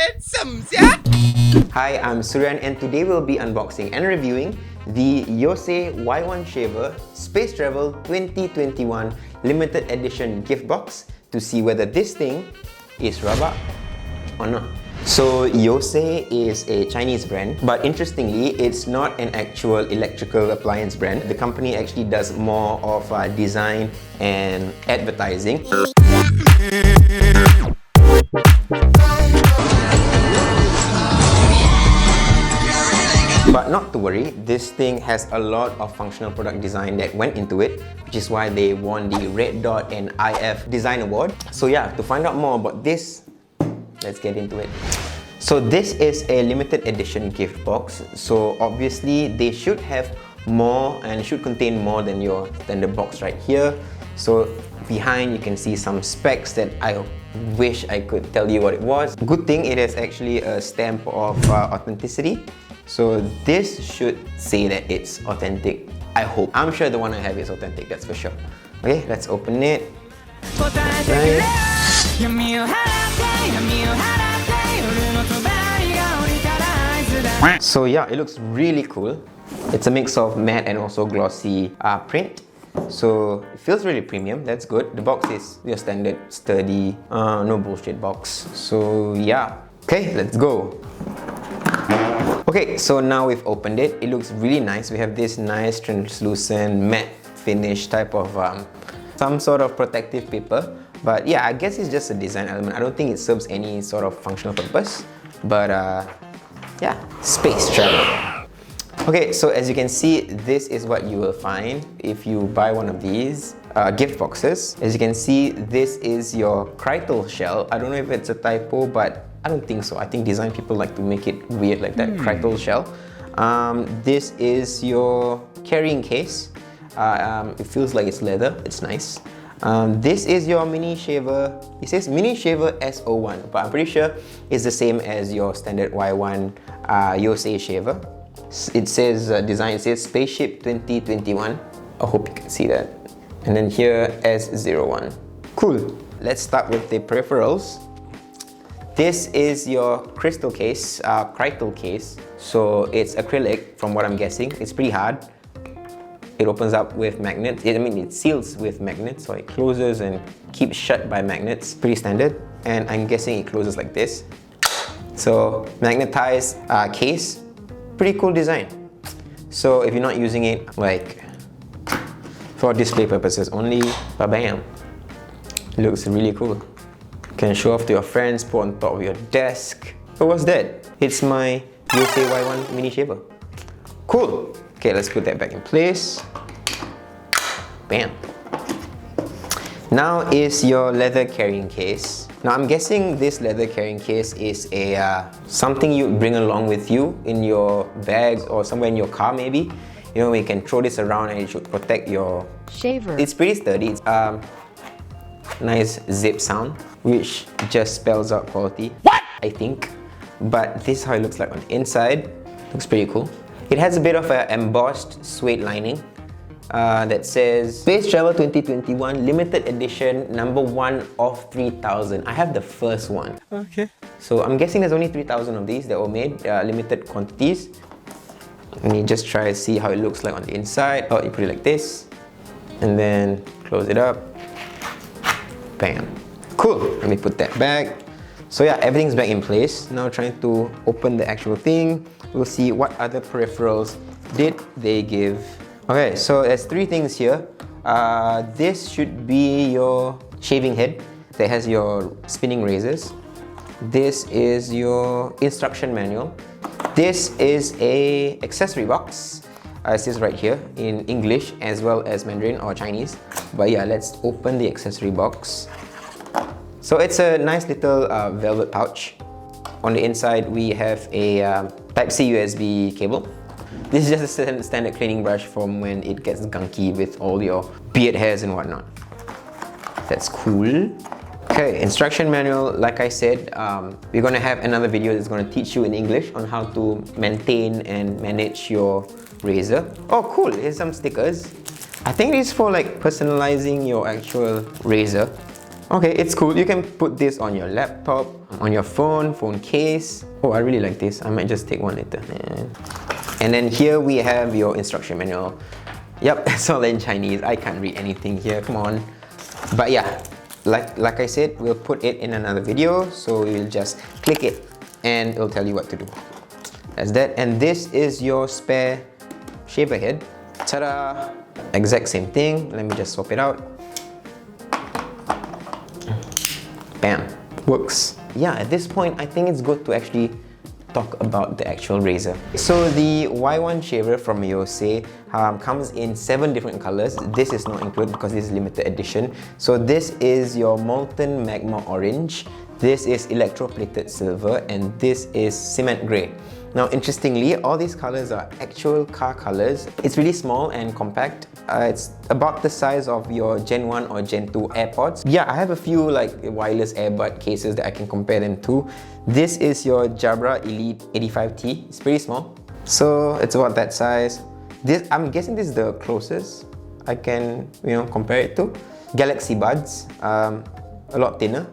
Hensem, yeah? Hi, I'm Suryan and today we'll be unboxing and reviewing the Yoose Y1 Shaver Space Travel 2021 Limited Edition gift box to see whether this thing is RABAK or not. So Yoose is a Chinese brand, but interestingly, it's not an actual electrical appliance brand. The company actually does more of design and advertising. But not to worry, this thing has a lot of functional product design that went into it, which is why they won the Red Dot and IF Design Award. So yeah, to find out more about this, let's get into it. So this is a limited edition gift box. So obviously they should have more and should contain more than your standard box right here. So behind you can see some specs that I wish I could tell you what it was. Good thing it is actually a stamp of authenticity. So this should say that it's authentic. I hope. I'm sure the one I have is authentic, that's for sure. Okay, let's open it. Right. So yeah, it looks really cool. It's a mix of matte and also glossy print. So it feels really premium, that's good. The box is your standard sturdy, no bullshit box. So yeah, okay, let's go. Okay, so now we've opened it. It looks really nice. We have this nice translucent matte finish type of some sort of protective paper. But yeah, I guess it's just a design element. I don't think it serves any sort of functional purpose. But yeah, space travel. Okay, so as you can see, this is what you will find if you buy one of these gift boxes. As you can see, this is your Krytal shell. I don't know if it's a typo, but I don't think so. I think design people like to make it weird like that. Krytal shell. This is your carrying case. It feels like it's leather. It's nice. This is your mini shaver. It says mini shaver S01, but I'm pretty sure it's the same as your standard Y1 Yoose shaver. It says design. It says Spaceship 2021. I hope you can see that. And then here S01. Cool. Let's start with the peripherals. This is your crystal case, Krytal case. So it's acrylic from what I'm guessing. It's pretty hard. It opens up with magnets. It seals with magnets, so it closes and keeps shut by magnets. Pretty standard. And I'm guessing it closes like this. So magnetized case, pretty cool design. So if you're not using it like for display purposes only, bam, it looks really cool. Can show off to your friends, put on top of your desk. But what's that? It's my Yoose Y1 mini shaver. Cool. Okay, let's put that back in place. Bam. Now is your leather carrying case. Now I'm guessing this leather carrying case is a something you bring along with you in your bags or somewhere in your car maybe. You know, you can throw this around and it should protect your shaver. It's pretty sturdy. It's, nice zip sound, which just spells out quality. What? I think. But this is how it looks like on the inside. Looks pretty cool. It has a bit of an embossed suede lining that says Space Travel 2021 Limited Edition #1 of 3,000. I have the first one. Okay. So I'm guessing there's only 3,000 of these that were made, limited quantities. Let me just try to see how it looks like on the inside. Oh, you put it like this, and then close it up. Bam. Cool. Let me put that back. So yeah, everything's back in place. Now trying to open the actual thing. We'll see what other peripherals did they give. Okay, so there's three things here. This should be your shaving head that has your spinning razors. This is your instruction manual. This is a accessory box. It says right here in English as well as Mandarin or Chinese. But yeah, let's open the accessory box. So it's a nice little velvet pouch. On the inside, we have a Type-C USB cable. This is just a standard cleaning brush from when it gets gunky with all your beard hairs and whatnot. That's cool. Okay, instruction manual. Like I said, we're gonna have another video that's gonna teach you in English on how to maintain and manage your razor. Oh cool, here's some stickers. I think it's for like personalizing your actual razor. Okay, it's cool. You can put this on your laptop, on your phone case. Oh, I really like this. I might just take one later. And then here we have your instruction manual. Yep, it's all in Chinese. I can't read anything here, come on. But yeah, like I said, we'll put it in another video. So you'll just click it and it'll tell you what to do. That's that. And this is your spare shaver head. Ta-da! Exact same thing. Let me just swap it out. Bam, works. Yeah, at this point, I think it's good to actually talk about the actual razor. So the Y1 shaver from Yoose comes in 7 different colors. This is not included because this is limited edition. So this is your molten magma orange, this is electroplated silver, and this is cement grey. Now interestingly, all these colors are actual car colors. It's really small and compact. It's about the size of your Gen 1 or Gen 2 AirPods. Yeah, I have a few like wireless earbud cases that I can compare them to. This is your Jabra Elite 85T. It's pretty small. So it's about that size. This, I'm guessing this is the closest I can, compare it to. Galaxy Buds, a lot thinner,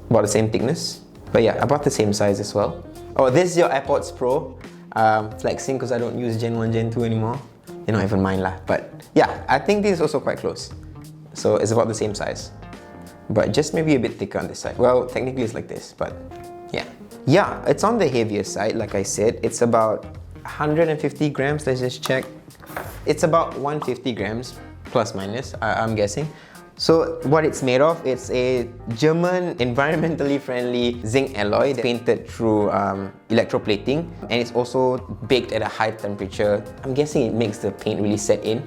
about the same thickness. But yeah, about the same size as well. Oh, this is your AirPods Pro. Flexing because I don't use Gen 1, Gen 2 anymore. You're not even mine lah. But yeah, I think this is also quite close. So it's about the same size. But just maybe a bit thicker on this side. Well, technically it's like this, but yeah. Yeah, it's on the heavier side, like I said. It's about 150 grams, let's just check. It's about 150 grams, plus minus, I'm guessing. So what it's made of, it's a German environmentally friendly zinc alloy painted through electroplating, and it's also baked at a high temperature. I'm guessing it makes the paint really set in.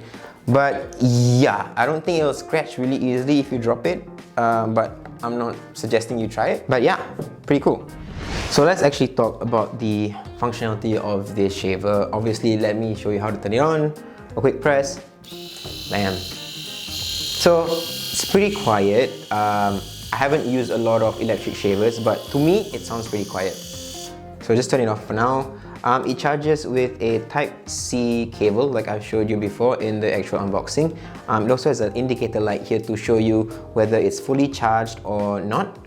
But yeah, I don't think it'll scratch really easily if you drop it, but I'm not suggesting you try it. But yeah, pretty cool. So let's actually talk about the functionality of this shaver. Obviously, let me show you how to turn it on. A quick press, bam. So it's pretty quiet. I haven't used a lot of electric shavers, but to me, it sounds pretty quiet. So just turn it off for now. It charges with a Type-C cable, like I've showed you before in the actual unboxing. It also has an indicator light here to show you whether it's fully charged or not.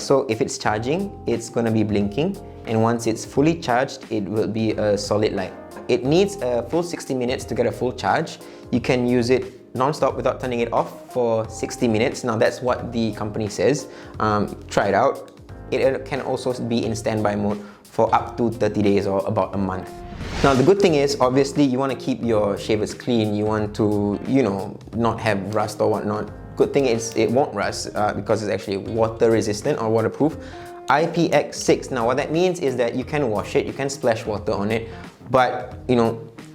So if it's charging, it's gonna be blinking, and once it's fully charged, it will be a solid light. It needs a full 60 minutes to get a full charge. You can use it non-stop without turning it off for 60 minutes. Now that's what the company says. Try it out. It can also be in standby mode for up to 30 days or about a month. Now the good thing is, obviously you want to keep your shavers clean. You want to, not have rust or whatnot. Good thing is it won't rust because it's actually water resistant or waterproof. IPX6. Now what that means is that you can wash it, you can splash water on it, but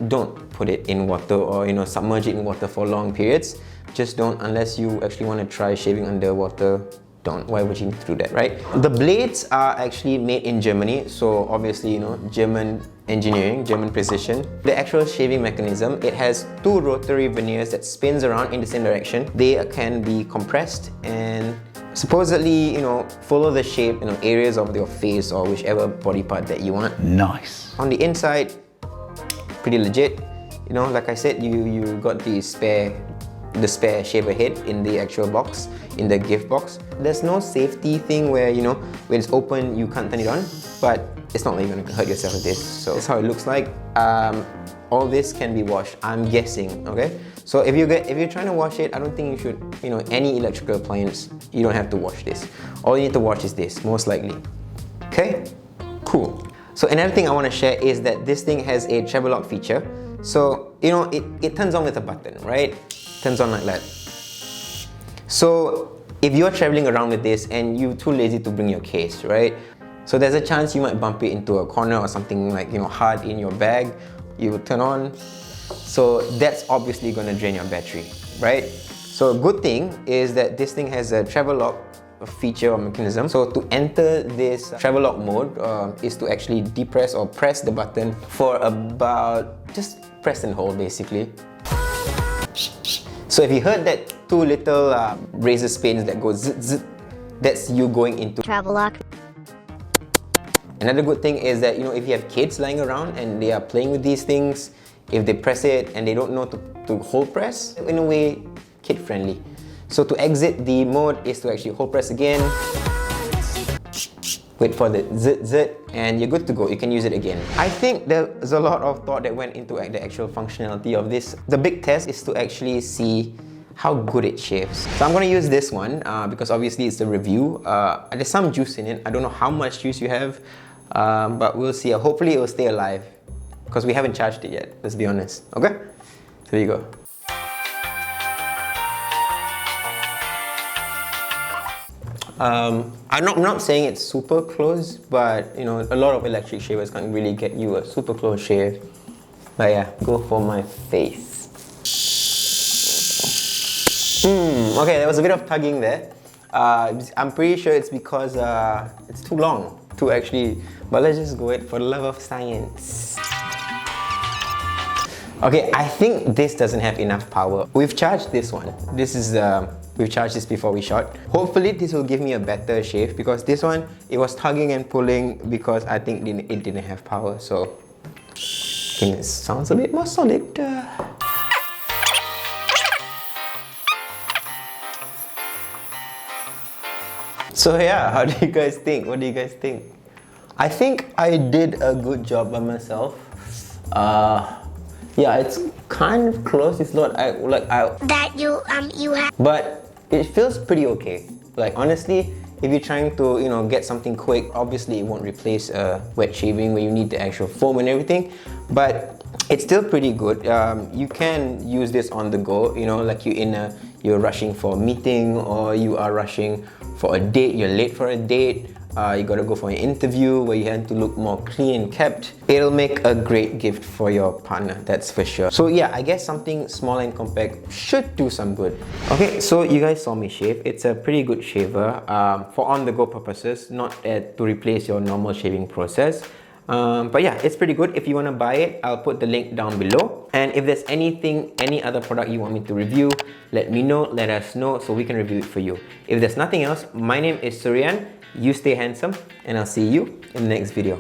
don't put it in water or submerge it in water for long periods. Just don't, unless you actually want to try shaving underwater. Don't. Why would you need to do that, right? The blades are actually made in Germany, so obviously German engineering, German precision. The actual shaving mechanism, it has 2 rotary veneers that spins around in the same direction. They can be compressed and supposedly follow the shape, areas of your face or whichever body part that you want. Nice. On the inside, pretty legit. Like I said, you got the spare shaver head in the actual box, in the gift box. There's no safety thing where when it's open you can't turn it on, but it's not like you're gonna hurt yourself with this. So that's how it looks like. All this can be washed, I'm guessing. Okay, so if you're trying to wash it, I don't think you should, any electrical appliance, you don't have to wash this. All you need to wash is this, most likely. Okay, cool. So another thing I want to share is that this thing has a travel lock feature. So it turns on with a button, right? Turns on like that. So if you're traveling around with this and you're too lazy to bring your case, right? So there's a chance you might bump it into a corner or something like hard in your bag. You will turn on. So that's obviously going to drain your battery, right? So a good thing is that this thing has a travel lock feature or mechanism. So to enter this travel lock mode is to actually depress or press the button for about, just press and hold basically. So if you heard that 2 little razor spins that go zzz, zzz, that's you going into travel lock. Another good thing is that if you have kids lying around and they are playing with these things, if they press it and they don't know to hold press, in a way kid friendly. So to exit the mode is to actually hold press again, wait for the zit zit, and you're good to go. You can use it again. I think there's a lot of thought that went into the actual functionality of this. The big test is to actually see how good it shaves. So I'm gonna use this one because obviously it's a review. There's some juice in it. I don't know how much juice you have, but we'll see. Hopefully it will stay alive because we haven't charged it yet, let's be honest. Okay, here you go. I'm not saying it's super close, but you know, a lot of electric shavers can't really get you a super close shave. But yeah, go for my face. Okay, there was a bit of tugging there. I'm pretty sure it's because it's too long to actually, but let's just go it for the love of science. Okay, I think this doesn't have enough power. We've charged this one. This is we've charged this before we shot. Hopefully this will give me a better shave because this one, it was tugging and pulling because I think it didn't have power. So I think it sounds a bit more solid. So yeah, how do you guys think? What do you guys think? I think I did a good job by myself. Yeah, it's kind of close. It's not but it feels pretty okay. Like honestly, if you're trying to, you know, get something quick, obviously it won't replace wet shaving where you need the actual foam and everything. But it's still pretty good. You can use this on the go. You know, like you're rushing for a meeting or you are rushing for a date. You're late for a date. You gotta go for an interview where you have to look more clean and kept. It'll make a great gift for your partner, that's for sure. So yeah, I guess something small and compact should do some good. Okay, so you guys saw me shave. It's a pretty good shaver for on-the-go purposes, not to replace your normal shaving process. But yeah, it's pretty good. If you want to buy it, I'll put the link down below. And if there's any other product you want me to review, let me know, let us know so we can review it for you. If there's nothing else, my name is Suryan. You stay handsome, and I'll see you in the next video.